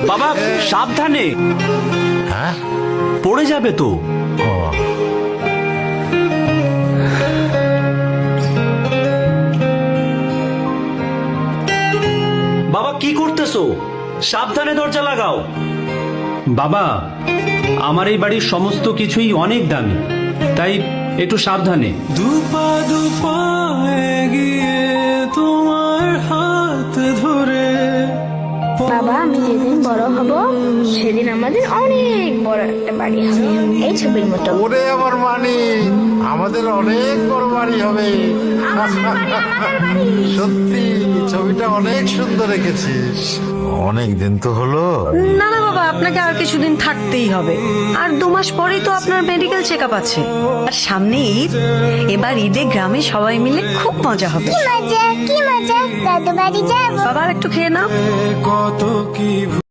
বাবা সাবধানে, হ্যাঁ, পড়ে যাবে তো। ও, বাবা কি করতেছো? সাবধানে দরজা লাগাও। বাবা, আমার এই বাড়ির সমস্ত কিছুই অনেক দামি, তাই একটু সাবধানে। দুপা দুপা এগিয়ে তোমার হাত ধরে। বাবা, আমি যেদিন বড় হব সেদিন আমাদের অনেক বড় একটা বাড়ি হবে, এই ছবির মতো। ওরে আমার মানি, আমাদের অনেক বড় বাড়ি হবে। সত্যি ছবিটা অনেক সুন্দর এঁকেছিস। অনেক দিন তো হলো। না না বাবা, আপনাকে আর কিছুদিন থাকতেই হবে। আর 2 মাস পরেই তো আপনার মেডিকেল চেক আপ আছে। আর সামনে ঈদ, এবার ঈদে গ্রামে সবাই মিলে খুব মজা হবে। কি মজা, দাদু বাড়ি যাবো। বাবা আর একটু খেয়ে নাও। কত কি